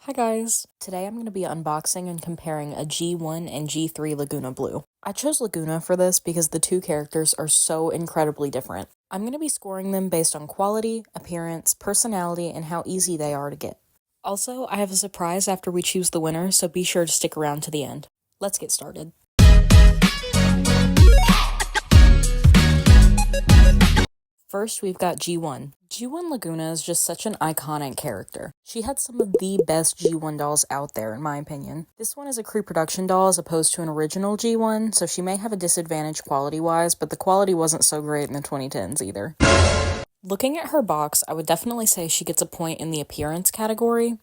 Hi guys! Today I'm going to be unboxing and comparing a G1 and G3 Laguna Blue. I chose Laguna for this because the two characters are so incredibly different. I'm going to be scoring them based on quality, appearance, personality, and how easy they are to get. Also, I have a surprise after we choose the winner, so be sure to stick around to the end. Let's get started. First, we've got G1. G1 Laguna is just such an iconic character. She had some of the best G1 dolls out there, in my opinion. This one is a crew production doll as opposed to an original G1, so she may have a disadvantage quality-wise, but the quality wasn't so great in the 2010s either. Looking at her box, I would definitely say she gets a point in the appearance category.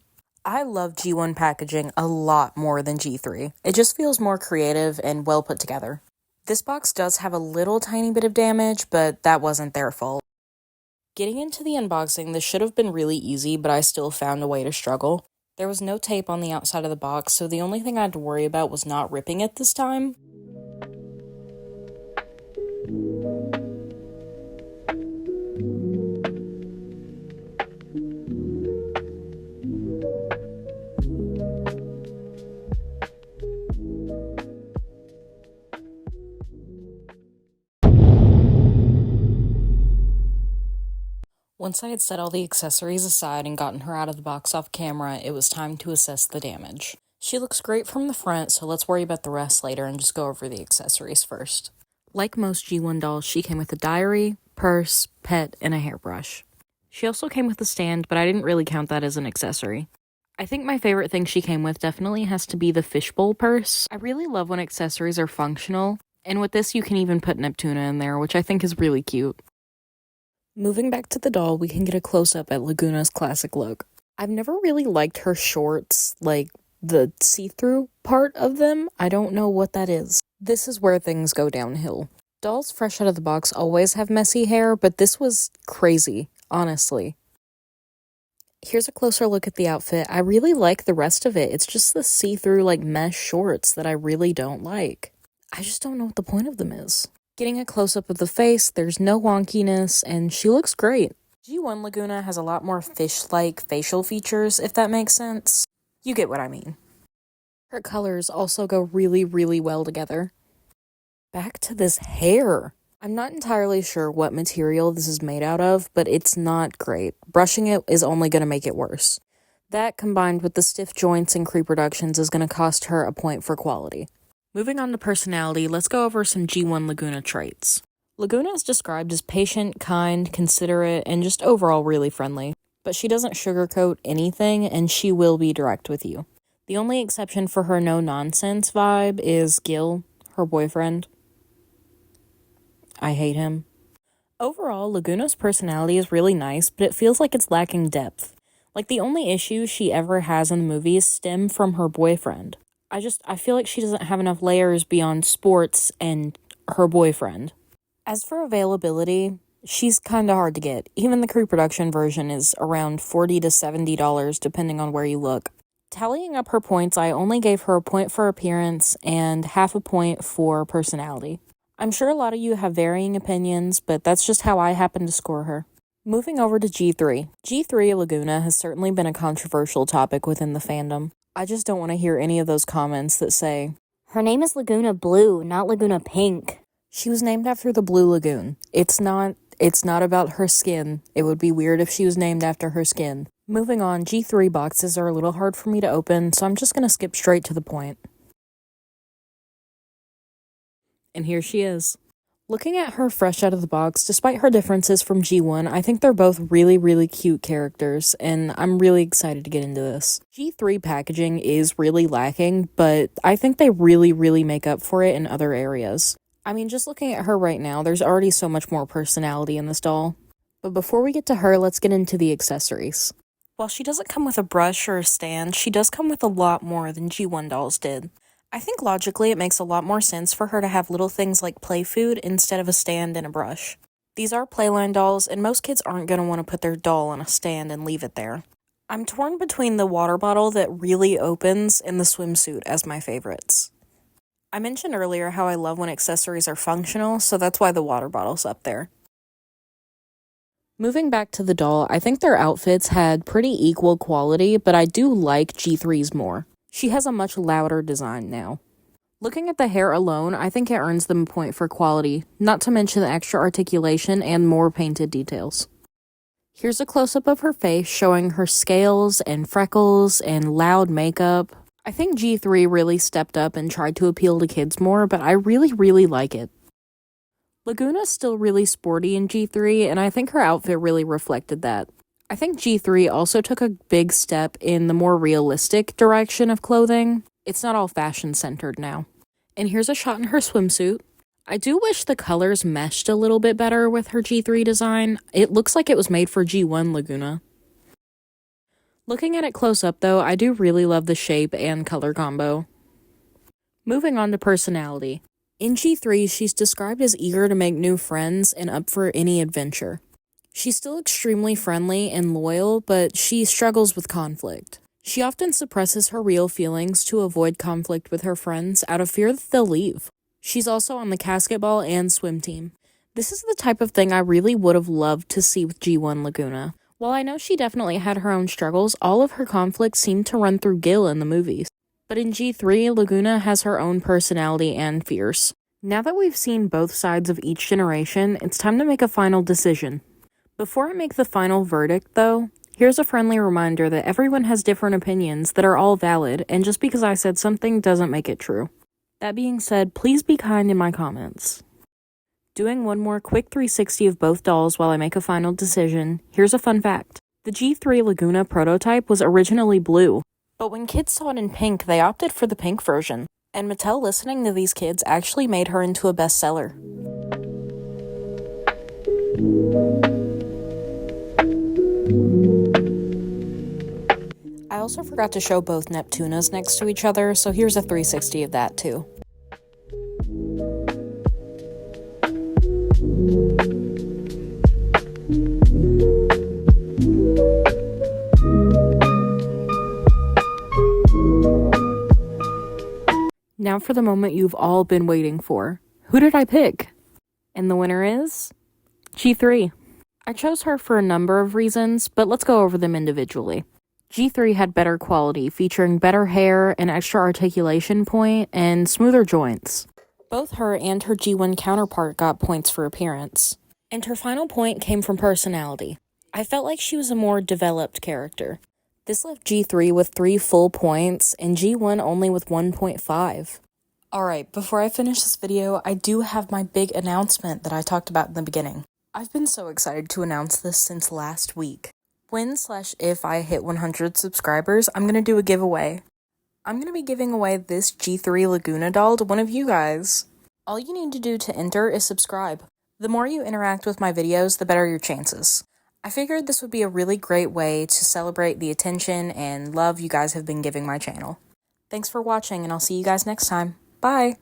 I love G1 packaging a lot more than G3. It just feels more creative and well put together. This box does have a little tiny bit of damage, but that wasn't their fault. Getting into the unboxing, this should have been really easy, but I still found a way to struggle. There was no tape on the outside of the box, so the only thing I had to worry about was not ripping it this time. Once I had set all the accessories aside and gotten her out of the box off camera, it was time to assess the damage. She looks great from the front, so let's worry about the rest later and just go over the accessories first. Like most G1 dolls, she came with a diary, purse, pet, and a hairbrush. She also came with a stand, but I didn't really count that as an accessory. I think my favorite thing she came with definitely has to be the fishbowl purse. I really love when accessories are functional, and with this you can even put Neptuna in there, which I think is really cute. Moving back to the doll, we can get a close-up at Laguna's classic look. I've never really liked her shorts, like the see-through part of them. I don't know what that is. This is where things go downhill. Dolls fresh out of the box always have messy hair, but this was crazy, honestly. Here's a closer look at the outfit. I really like the rest of it. It's just the see-through, like, mesh shorts that I really don't like. I just don't know what the point of them is. Getting a close-up of the face, there's no wonkiness, and she looks great. G1 Laguna has a lot more fish-like facial features, if that makes sense. You get what I mean. Her colors also go really, really well together. Back to this hair. I'm not entirely sure what material this is made out of, but it's not great. Brushing it is only going to make it worse. That, combined with the stiff joints and creep reductions, is going to cost her a point for quality. Moving on to personality, let's go over some G1 Laguna traits. Laguna is described as patient, kind, considerate, and just overall really friendly. But she doesn't sugarcoat anything, and she will be direct with you. The only exception for her no-nonsense vibe is Gil, her boyfriend. I hate him. Overall, Laguna's personality is really nice, but it feels like it's lacking depth. Like, the only issues she ever has in the movies stem from her boyfriend. I feel like she doesn't have enough layers beyond sports and her boyfriend. As for availability, she's kinda hard to get. Even the crew production version is around $40 to $70 depending on where you look. Tallying up her points, I only gave her a point for appearance and half a point for personality. I'm sure a lot of you have varying opinions, but that's just how I happen to score her. Moving over to G3. G3 Laguna has certainly been a controversial topic within the fandom. I just don't want to hear any of those comments that say, "Her name is Laguna Blue, not Laguna Pink." She was named after the Blue Lagoon. It's not about her skin. It would be weird if she was named after her skin. Moving on, G3 boxes are a little hard for me to open, so I'm just going to skip straight to the point. And here she is. Looking at her fresh out of the box, despite her differences from G1, I think they're both really, really cute characters, and I'm really excited to get into this. G3 packaging is really lacking, but I think they really, really make up for it in other areas. I mean, just looking at her right now, there's already so much more personality in this doll. But before we get to her, let's get into the accessories. While she doesn't come with a brush or a stand, she does come with a lot more than G1 dolls did. I think logically it makes a lot more sense for her to have little things like play food instead of a stand and a brush. These are Playline dolls, and most kids aren't going to want to put their doll on a stand and leave it there. I'm torn between the water bottle that really opens and the swimsuit as my favorites. I mentioned earlier how I love when accessories are functional, so that's why the water bottle's up there. Moving back to the doll, I think their outfits had pretty equal quality, but I do like G3's more. She has a much louder design now. Looking at the hair alone, I think it earns them a point for quality, not to mention the extra articulation and more painted details. Here's a close-up of her face showing her scales and freckles and loud makeup. I think G3 really stepped up and tried to appeal to kids more, but I really like it. Laguna's still really sporty in G3, and I think her outfit really reflected that. I think G3 also took a big step in the more realistic direction of clothing. It's not all fashion-centered now. And here's a shot in her swimsuit. I do wish the colors meshed a little bit better with her G3 design. It looks like it was made for G1 Laguna. Looking at it close up though, I do really love the shape and color combo. Moving on to personality. In G3, she's described as eager to make new friends and up for any adventure. She's still extremely friendly and loyal, but she struggles with conflict. She often suppresses her real feelings to avoid conflict with her friends out of fear that they'll leave. She's also on the basketball and swim team. This is the type of thing I really would have loved to see with G1 Laguna. While I know she definitely had her own struggles, all of her conflicts seemed to run through Gil in the movies. But in G3, Laguna has her own personality and fears. Now that we've seen both sides of each generation, it's time to make a final decision. Before I make the final verdict, though, here's a friendly reminder that everyone has different opinions that are all valid, and just because I said something doesn't make it true. That being said, please be kind in my comments. Doing one more quick 360 of both dolls while I make a final decision, here's a fun fact. The G3 Laguna prototype was originally blue, but when kids saw it in pink, they opted for the pink version. And Mattel listening to these kids actually made her into a bestseller. I also forgot to show both Neptunas next to each other, so here's a 360 of that too. Now for the moment you've all been waiting for. Who did I pick? And the winner is G3. I chose her for a number of reasons, but let's go over them individually. G3 had better quality, featuring better hair, an extra articulation point, and smoother joints. Both her and her G1 counterpart got points for appearance. And her final point came from personality. I felt like she was a more developed character. This left G3 with 3 full points, and G1 only with 1.5. Alright, before I finish this video, I do have my big announcement that I talked about in the beginning. I've been so excited to announce this since last week. When/if I hit 100 subscribers, I'm going to do a giveaway. I'm going to be giving away this G3 Laguna doll to one of you guys. All you need to do to enter is subscribe. The more you interact with my videos, the better your chances. I figured this would be a really great way to celebrate the attention and love you guys have been giving my channel. Thanks for watching, and I'll see you guys next time. Bye!